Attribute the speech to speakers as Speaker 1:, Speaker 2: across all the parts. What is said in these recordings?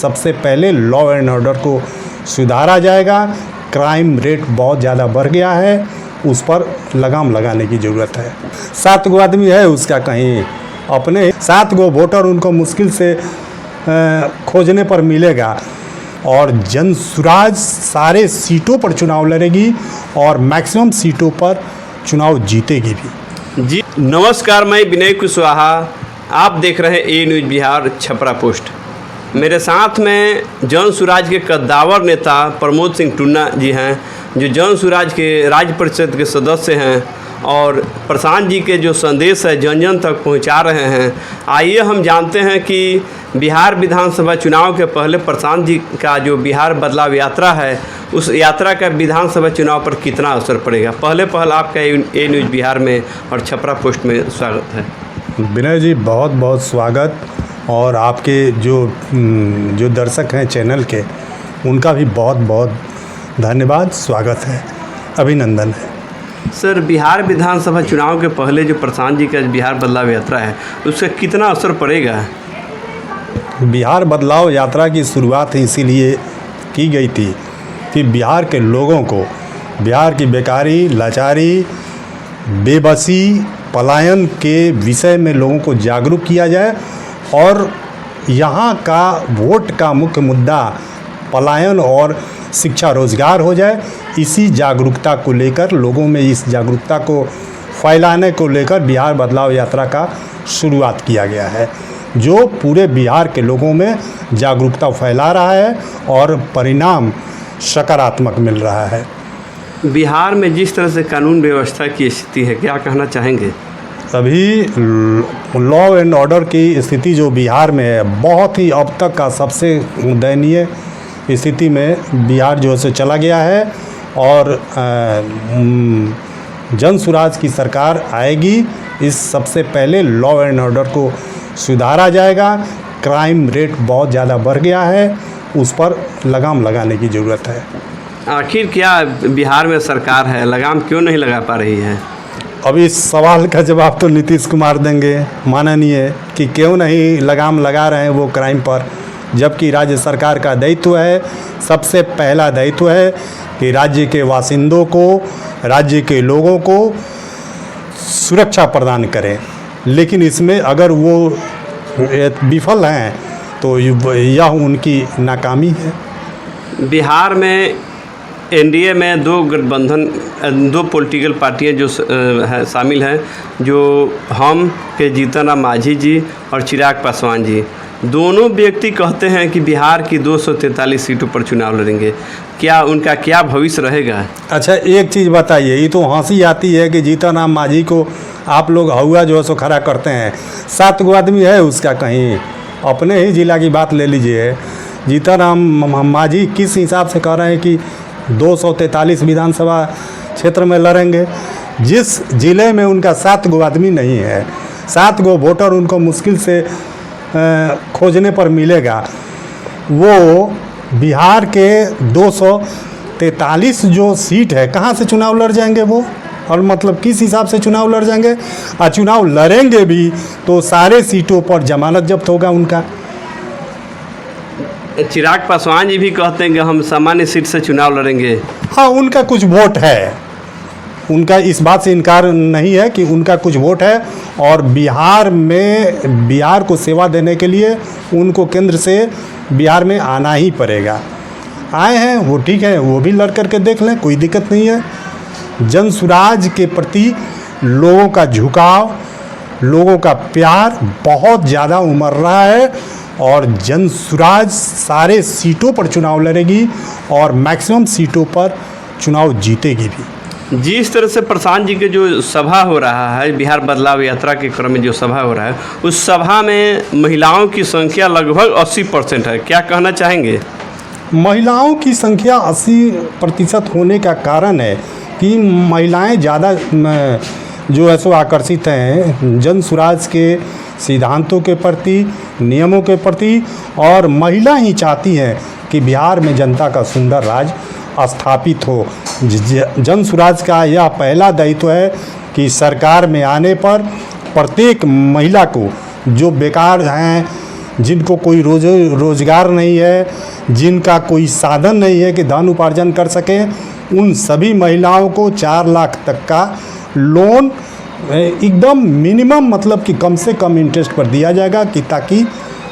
Speaker 1: सबसे पहले law and order को सुधारा जाएगा। क्राइम रेट बहुत ज़्यादा बढ़ गया है, उस पर लगाम लगाने की ज़रूरत है। 7 गो आदमी है उसका कहीं, अपने 7 गो वोटर उनको मुश्किल से खोजने पर मिलेगा। और जन सुराज सारे सीटों पर चुनाव लड़ेगी और मैक्सिमम सीटों पर चुनाव जीतेगी भी।
Speaker 2: जी नमस्कार, मैं विनय कुशवाहा, आप देख रहे हैं ए न्यूज़ बिहार छपरा पोस्ट। मेरे साथ में जन सुराज के कद्दावर नेता प्रमोद सिंह टुन्ना जी हैं, जो जन सुराज के राज्य परिषद के सदस्य हैं और प्रशांत जी के जो संदेश है जन जन तक पहुंचा रहे हैं। आइए हम जानते हैं कि बिहार विधानसभा चुनाव के पहले प्रशांत जी का जो बिहार बदलाव यात्रा है, उस यात्रा का विधानसभा चुनाव पर कितना असर पड़ेगा। पहल आपका ए न्यूज़ बिहार में और छपरा पोस्ट में स्वागत है।
Speaker 1: विनय जी बहुत बहुत स्वागत, और आपके जो दर्शक हैं चैनल के, उनका भी बहुत बहुत धन्यवाद, स्वागत है, अभिनंदन है।
Speaker 2: सर, बिहार विधानसभा चुनाव के पहले जो प्रशांत जी का बिहार बदलाव यात्रा है, उसका कितना असर पड़ेगा।
Speaker 1: बिहार बदलाव यात्रा की शुरुआत इसीलिए की गई थी कि बिहार के लोगों को बिहार की बेकारी, लाचारी, बेबसी, पलायन के विषय में लोगों को जागरूक किया जाए। और यहाँ का वोट का मुख्य मुद्दा पलायन और शिक्षा रोजगार हो जाए। इसी जागरूकता को लेकर, लोगों में इस जागरूकता को फैलाने को लेकर बिहार बदलाव यात्रा का शुरुआत किया गया है, जो पूरे बिहार के लोगों में जागरूकता फैला रहा है और परिणाम सकारात्मक मिल रहा है।
Speaker 2: बिहार में जिस तरह से कानून व्यवस्था की स्थिति है, क्या कहना चाहेंगे।
Speaker 1: अभी लॉ एंड ऑर्डर की स्थिति जो बिहार में है, बहुत ही अब तक का सबसे दयनीय स्थिति में बिहार जो है चला गया है। और जन सुराज की सरकार आएगी, इस सबसे पहले लॉ एंड ऑर्डर को सुधारा जाएगा। क्राइम रेट बहुत ज़्यादा बढ़ गया है, उस पर लगाम लगाने की ज़रूरत है।
Speaker 2: आखिर क्या बिहार में सरकार है, लगाम क्यों नहीं लगा पा रही है।
Speaker 1: अब इस सवाल का जवाब तो नीतीश कुमार देंगे, माननीय, कि क्यों नहीं लगाम लगा रहे हैं वो क्राइम पर, जबकि राज्य सरकार का दायित्व है, सबसे पहला दायित्व है कि राज्य के वासिंदों को, राज्य के लोगों को सुरक्षा प्रदान करें। लेकिन इसमें अगर वो विफल हैं तो यह उनकी नाकामी है।
Speaker 2: बिहार में एनडीए में 2 गठबंधन, 2 पॉलिटिकल पार्टियां जो शामिल हैं, जो हम के जीतन राम मांझी जी और चिराग पासवान जी, दोनों व्यक्ति कहते हैं कि बिहार की 243 सीटों पर चुनाव लड़ेंगे। क्या उनका क्या भविष्य रहेगा।
Speaker 1: अच्छा, एक चीज़ बताइए, ये तो हंसी आती है कि जीतन राम मांझी को आप लोग हौवा जो है सो खड़ा करते हैं। 7 गो आदमी है उसका कहीं, अपने ही जिला की बात ले लीजिए। जीतन राम मांझी किस हिसाब से कह रहे हैं कि 243 विधानसभा क्षेत्र में लड़ेंगे, जिस जिले में उनका 7 गो आदमी नहीं है, 7 गो वोटर उनको मुश्किल से खोजने पर मिलेगा। वो बिहार के 243 जो सीट है, कहाँ से चुनाव लड़ जाएंगे वो, और मतलब किस हिसाब से चुनाव लड़ जाएंगे। और चुनाव लड़ेंगे भी तो सारे सीटों पर जमानत जब्त होगा उनका।
Speaker 2: चिराग पासवान जी भी कहते हैं कि हम सामान्य सीट से चुनाव लड़ेंगे।
Speaker 1: हाँ, उनका कुछ वोट है, उनका इस बात से इनकार नहीं है कि उनका कुछ वोट है। और बिहार में, बिहार को सेवा देने के लिए उनको केंद्र से बिहार में आना ही पड़ेगा। आए हैं वो ठीक है, वो भी लड़ करके देख लें, कोई दिक्कत नहीं है। जन सुराज के प्रति लोगों का झुकाव, लोगों का प्यार बहुत ज़्यादा उमड़ रहा है और जन सुराज सारे सीटों पर चुनाव लड़ेगी और मैक्सिमम सीटों पर चुनाव जीतेगी भी।
Speaker 2: जिस तरह से प्रशांत जी के जो सभा हो रहा है, बिहार बदलाव यात्रा के क्रम में जो सभा हो रहा है, उस सभा में महिलाओं की संख्या लगभग 80% है। क्या कहना चाहेंगे।
Speaker 1: महिलाओं की संख्या 80% होने का कारण है कि महिलाएं ज़्यादा जो है सो आकर्षित हैं जन सुराज के सिद्धांतों के प्रति, नियमों के प्रति, और महिला ही चाहती हैं कि बिहार में जनता का सुंदर राज स्थापित हो। जन सुराज का यह पहला दायित्व है कि सरकार में आने पर प्रत्येक महिला को, जो बेकार हैं, जिनको कोई रोजगार नहीं है, जिनका कोई साधन नहीं है कि धन उपार्जन कर सकें, उन सभी महिलाओं को 4 लाख तक का लोन एकदम मिनिमम मतलब कि कम से कम इंटरेस्ट पर दिया जाएगा कि ताकि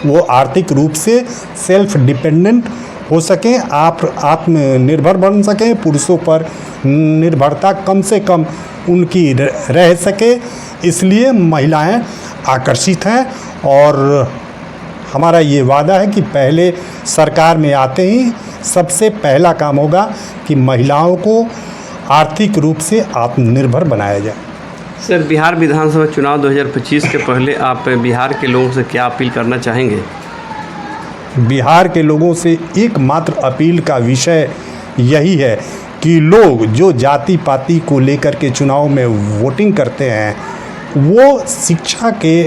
Speaker 1: वो आर्थिक रूप से सेल्फ डिपेंडेंट हो सकें, आत्मनिर्भर बन सकें, पुरुषों पर निर्भरता कम से कम उनकी रह सके। इसलिए महिलाएं आकर्षित हैं और हमारा ये वादा है कि पहले सरकार में आते ही सबसे पहला काम होगा कि महिलाओं को आर्थिक रूप से आत्मनिर्भर बनाया जाए।
Speaker 2: सर, बिहार विधानसभा चुनाव 2025 के पहले आप बिहार के लोगों से क्या अपील करना चाहेंगे?
Speaker 1: बिहार के लोगों से एकमात्र अपील का विषय यही है कि लोग जो जाति पाति को लेकर के चुनाव में वोटिंग करते हैं, वो शिक्षा के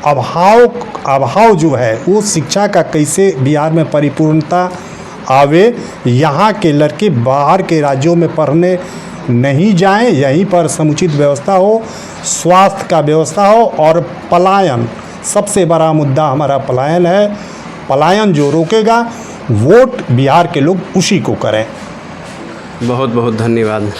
Speaker 1: अभाव जो है, वो शिक्षा का कैसे बिहार में परिपूर्णता आवे, यहाँ के लड़के बाहर के राज्यों में पढ़ने नहीं जाएं, यहीं पर समुचित व्यवस्था हो, स्वास्थ्य का व्यवस्था हो और पलायन, सबसे बड़ा मुद्दा हमारा पलायन है। पलायन जो रोकेगा, वोट बिहार के लोग उसी को करें।
Speaker 2: बहुत बहुत धन्यवाद।